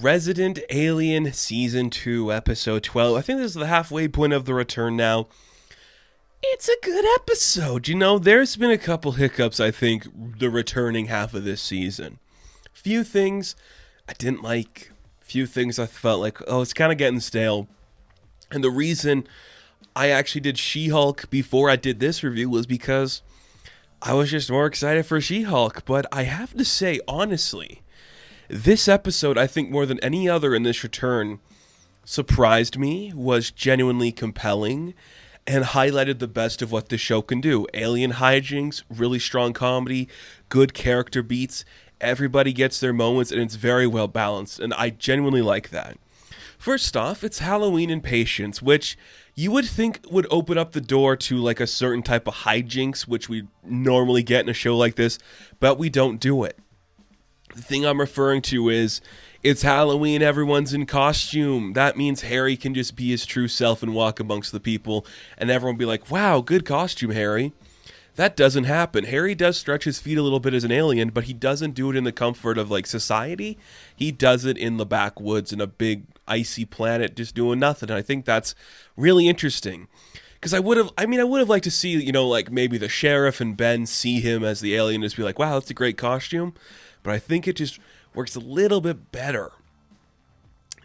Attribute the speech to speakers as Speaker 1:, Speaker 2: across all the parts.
Speaker 1: Resident Alien Season 2, Episode 12. I think this is the halfway point of the return now. It's a good episode. You know, there's been a couple hiccups, I think, the returning half of this season. Few things I didn't like. Few things I felt like, oh, it's kind of getting stale. And the reason I actually did She-Hulk before I did this review was because I was just more excited for She-Hulk. But I have to say, honestly, this episode, I think more than any other in this return, surprised me, was genuinely compelling, and highlighted the best of what this show can do. Alien hijinks, really strong comedy, good character beats, everybody gets their moments, and it's very well balanced, and I genuinely like that. First off, it's Halloween and Patience, which you would think would open up the door to like a certain type of hijinks, which we normally get in a show like this, but we don't do it. The thing I'm referring to is, it's Halloween, everyone's in costume. That means Harry can just be his true self and walk amongst the people, and everyone will be like, wow, good costume, Harry. That doesn't happen. Harry does stretch his feet a little bit as an alien, but he doesn't do it in the comfort of like society. He does it in the backwoods in a big icy planet just doing nothing. And I think that's really interesting. Because I would have liked to see, you know, like maybe the sheriff and Ben see him as the alien and just be like, wow, that's a great costume. But I think it just works a little bit better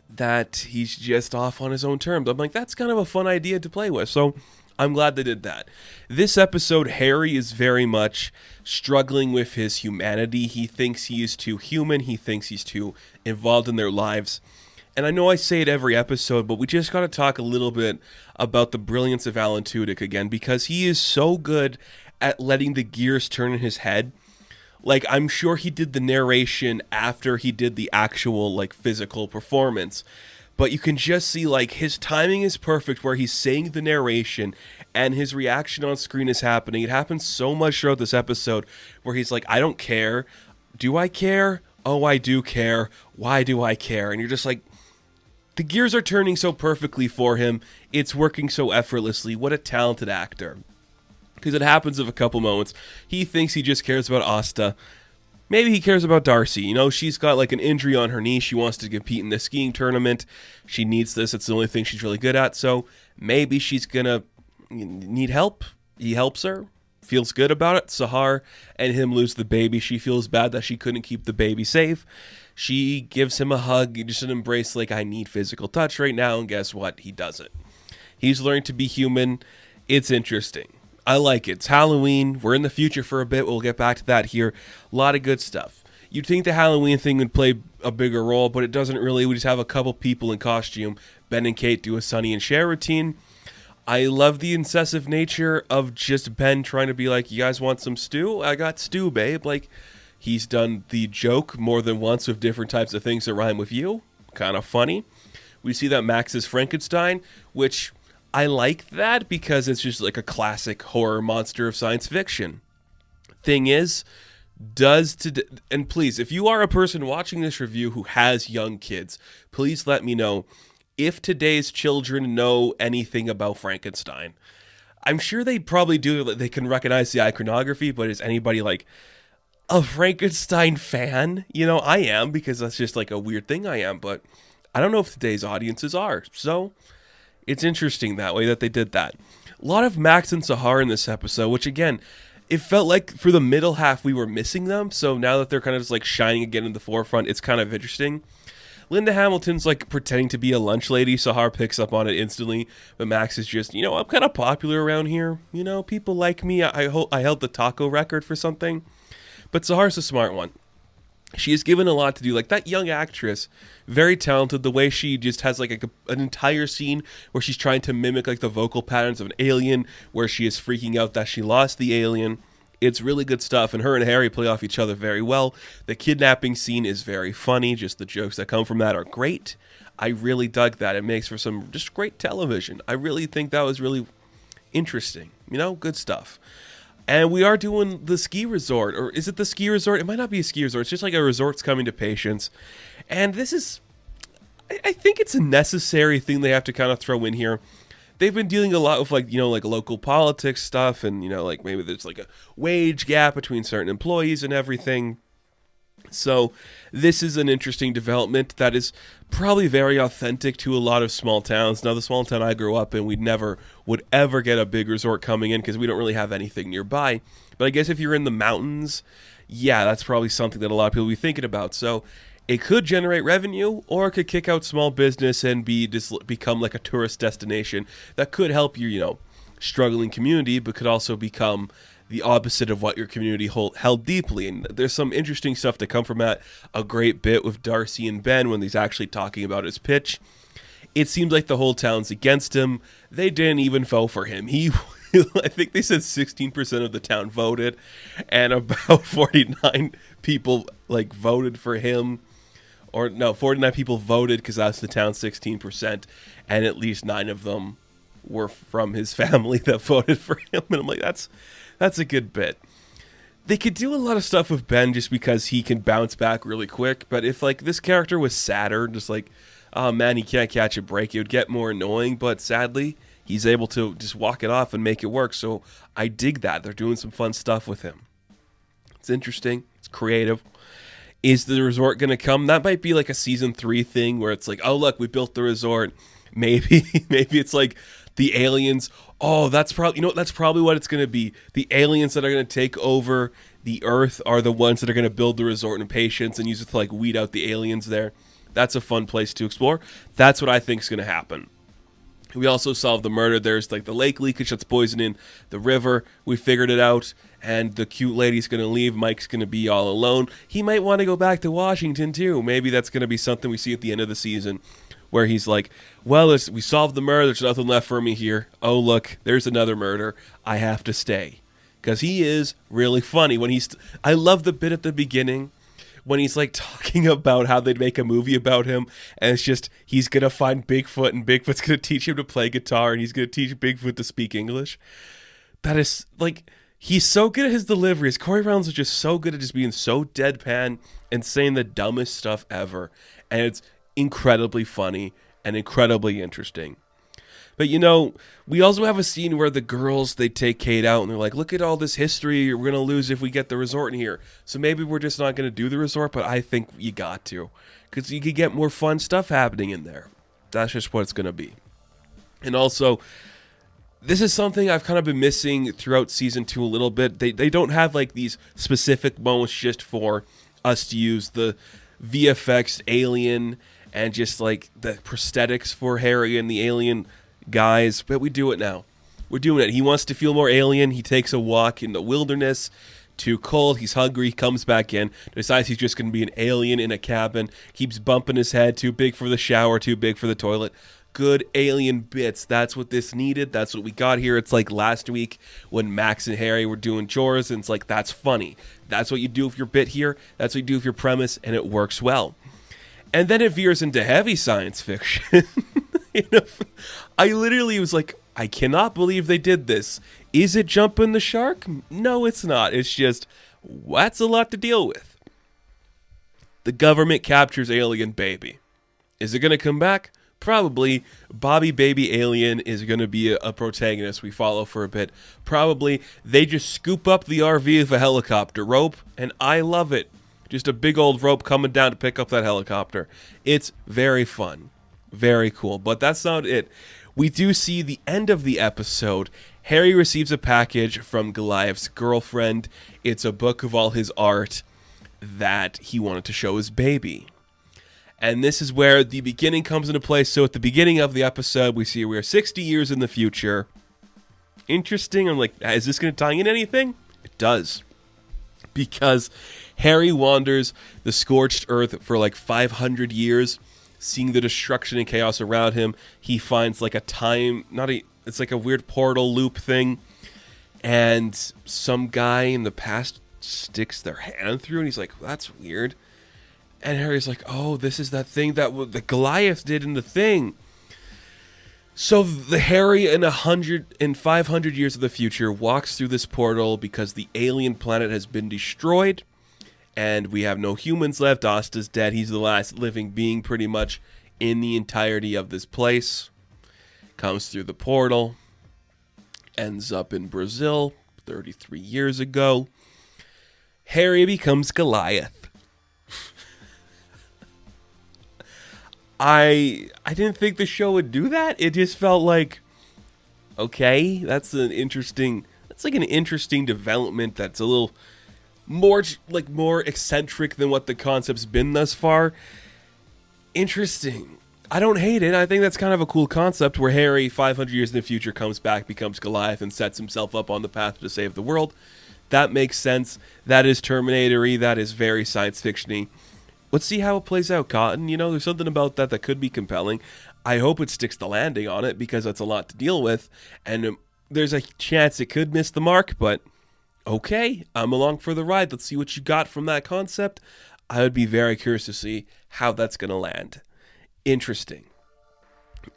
Speaker 1: that he's just off on his own terms. I'm like, that's kind of a fun idea to play with. So I'm glad they did that. This episode, Harry is very much struggling with his humanity. He thinks he is too human. He thinks he's too involved in their lives. And I know I say it every episode, but we just got to talk a little bit about the brilliance of Alan Tudyk again, because he is so good at letting the gears turn in his head. Like, I'm sure he did the narration after he did the actual, like, physical performance. But you can just see, like, his timing is perfect where he's saying the narration and his reaction on screen is happening. It happens so much throughout this episode where he's like, I don't care. Do I care? Oh, I do care. Why do I care? And you're just like, the gears are turning so perfectly for him. It's working so effortlessly. What a talented actor. Because it happens of a couple moments. He thinks he just cares about Asta. Maybe he cares about Darcy. You know, she's got like an injury on her knee. She wants to compete in the skiing tournament. She needs this. It's the only thing she's really good at. So maybe she's going to need help. He helps her. Feels good about it. Sahar and him lose the baby. She feels bad that she couldn't keep the baby safe. She gives him a hug. Just an embrace like, I need physical touch right now. And guess what? He does it. He's learned to be human. It's interesting. I like it. It's Halloween. We're in the future for a bit. We'll get back to that here. A lot of good stuff. You'd think the Halloween thing would play a bigger role, but it doesn't really. We just have a couple people in costume. Ben and Kate do a Sonny and Cher routine. I love the incessive nature of just Ben trying to be like, you guys want some stew? I got stew, babe. Like, he's done the joke more than once with different types of things that rhyme with you. Kind of funny. We see that Max is Frankenstein, which I like that because it's just like a classic horror monster of science fiction. Thing is, and please, if you are a person watching this review who has young kids, please let me know if today's children know anything about Frankenstein. I'm sure they probably do. They can recognize the iconography, but is anybody like a Frankenstein fan? You know, I am, because that's just like a weird thing I am, but I don't know if today's audiences are. So it's interesting that way that they did that. A lot of Max and Sahar in this episode, which again, it felt like for the middle half we were missing them. So now that they're kind of just like shining again in the forefront, it's kind of interesting. Linda Hamilton's like pretending to be a lunch lady. Sahar picks up on it instantly. But Max is just, you know, I'm kind of popular around here. You know, people like me. I held the taco record for something. But Sahar's a smart one. She is given a lot to do. Like that young actress, very talented. The way she just has like an entire scene where she's trying to mimic like the vocal patterns of an alien, where she is freaking out that she lost the alien. It's really good stuff, and her and Harry play off each other very well. The kidnapping scene is very funny. Just the jokes that come from that are great. I really dug that. It makes for some just great television. I really think that was really interesting. You know, good stuff. And we are doing the ski resort. Or is it the ski resort? It might not be a ski resort. It's just like a resort's coming to Patience. And this is, I think it's a necessary thing they have to kind of throw in here. They've been dealing a lot with like, you know, like local politics stuff. And, you know, like maybe there's like a wage gap between certain employees and everything. So this is an interesting development that is probably very authentic to a lot of small towns. Now, the small town I grew up in, we never would ever get a big resort coming in because we don't really have anything nearby. But I guess if you're in the mountains, yeah, that's probably something that a lot of people will be thinking about. So it could generate revenue, or it could kick out small business and become like a tourist destination that could help your, struggling community, but could also become the opposite of what your community held deeply. And there's some interesting stuff to come from that. A great bit with Darcy and Ben when he's actually talking about his pitch. It seems like the whole town's against him. They didn't even vote for him. I think they said 16% of the town voted, and about 49 people voted for him. Or no, 49 people voted because that's the town's 16%, and at least 9 of them were from his family that voted for him. And I'm like, that's a good bit. They could do a lot of stuff with Ben just because he can bounce back really quick, but if this character was sadder, just oh man, he can't catch a break, it would get more annoying. But sadly, he's able to just walk it off and make it work. So I dig that. They're doing some fun stuff with him. It's interesting. It's creative. Is the resort going to come? That might be like a season 3 thing where it's oh look, we built the resort. Maybe it's the aliens. Oh, that's probably that's probably what it's going to be. The aliens that are going to take over the Earth are the ones that are going to build the resort in Patience and use it to weed out the aliens there. That's a fun place to explore. That's what I think is going to happen. We also solved the murder. There's the lake leakage that's poisoning the river. We figured it out, and the cute lady's going to leave. Mike's going to be all alone. He might want to go back to Washington too. Maybe that's going to be something we see at the end of the season, where he's well, we solved the murder. There's nothing left for me here. Oh, look, there's another murder. I have to stay. Because he is really funny. I love the bit at the beginning when he's talking about how they'd make a movie about him, and it's just he's going to find Bigfoot, and Bigfoot's going to teach him to play guitar, and he's going to teach Bigfoot to speak English. That is, he's so good at his deliveries. Corey Reynolds is just so good at just being so deadpan and saying the dumbest stuff ever. And it's incredibly funny and incredibly interesting. But we also have a scene where the girls, they take Kate out and they're look at all this history we're going to lose if we get the resort in here. So maybe we're just not going to do the resort, but I think you got to. Because you could get more fun stuff happening in there. That's just what it's going to be. And also, this is something I've kind of been missing throughout season 2 a little bit. They don't have these specific moments just for us to use the VFX alien and just the prosthetics for Harry and the alien guys, but we do it now. We're doing it. He wants to feel more alien. He takes a walk in the wilderness. Too cold. He's hungry. He comes back in. Decides he's just going to be an alien in a cabin. Keeps bumping his head. Too big for the shower. Too big for the toilet. Good alien bits. That's what this needed. That's what we got here. It's last week when Max and Harry were doing chores, and it's that's funny. That's what you do with your bit here. That's what you do with your premise, and it works well. And then it veers into heavy science fiction. I literally was I cannot believe they did this. Is it jumping the shark? No, it's not. It's just, that's a lot to deal with. The government captures alien baby. Is it going to come back? Probably. Bobby Baby Alien is going to be a protagonist we follow for a bit. Probably. They just scoop up the RV of a helicopter rope, and I love it. Just a big old rope coming down to pick up that helicopter. It's very fun. Very cool. But that's not it. We do see the end of the episode. Harry receives a package from Goliath's girlfriend. It's a book of all his art that he wanted to show his baby. And this is where the beginning comes into play. So at the beginning of the episode, we see we are 60 years in the future. Interesting. I'm is this going to tie in anything? It does. Because Harry wanders the scorched earth for 500 years, seeing the destruction and chaos around him. He finds a time, it's a weird portal loop thing, and some guy in the past sticks their hand through, and he's that's weird. And Harry's oh, this is that thing that the Goliath did in the thing. So the Harry in 500 years of the future walks through this portal because the alien planet has been destroyed, and we have no humans left. Asta's dead. He's the last living being pretty much in the entirety of this place. Comes through the portal. Ends up in Brazil 33 years ago. Harry becomes Goliath. I didn't think the show would do that. It just felt like, okay, that's an interesting. That's like an interesting development. That's a little more eccentric than what the concept's been thus far. Interesting. I don't hate it. I think that's kind of a cool concept where Harry, 500 years in the future, comes back, becomes Goliath, and sets himself up on the path to save the world. That makes sense. That is Terminator-y. That is very science fiction-y. Let's see how it plays out, Cotton. You know, there's something about that could be compelling. I hope it sticks the landing on it because that's a lot to deal with. And there's a chance it could miss the mark, but okay, I'm along for the ride. Let's see what you got from that concept. I would be very curious to see how that's going to land. Interesting.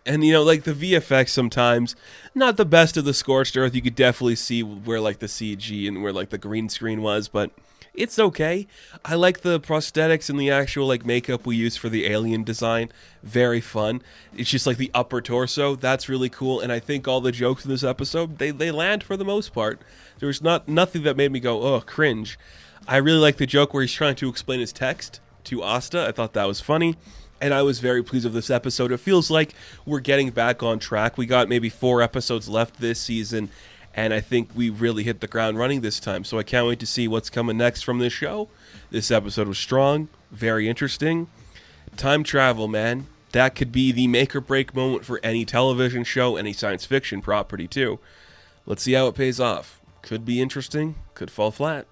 Speaker 1: And, you know, like the VFX sometimes, not the best of the Scorched Earth. You could definitely see where, like, the CG and where, like, the green screen was, but it's okay. I like the prosthetics and the actual, like, makeup we use for the alien design. Very fun. It's just, like, the upper torso. That's really cool, and I think all the jokes in this episode, they land for the most part. There was nothing that made me go, oh, cringe. I really like the joke where he's trying to explain his text to Asta. I thought that was funny. And I was very pleased with this episode. It feels like we're getting back on track. We got maybe 4 episodes left this season, and I think we really hit the ground running this time. So I can't wait to see what's coming next from this show. This episode was strong, very interesting. Time travel, man. That could be the make or break moment for any television show, any science fiction property, too. Let's see how it pays off. Could be interesting, could fall flat.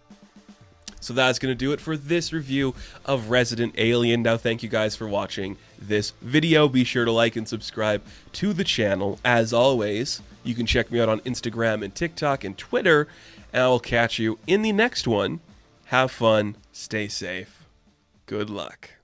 Speaker 1: So that's going to do it for this review of Resident Alien. Now, thank you guys for watching this video. Be sure to like and subscribe to the channel. As always, you can check me out on Instagram and TikTok and Twitter, and I will catch you in the next one. Have fun, stay safe, good luck.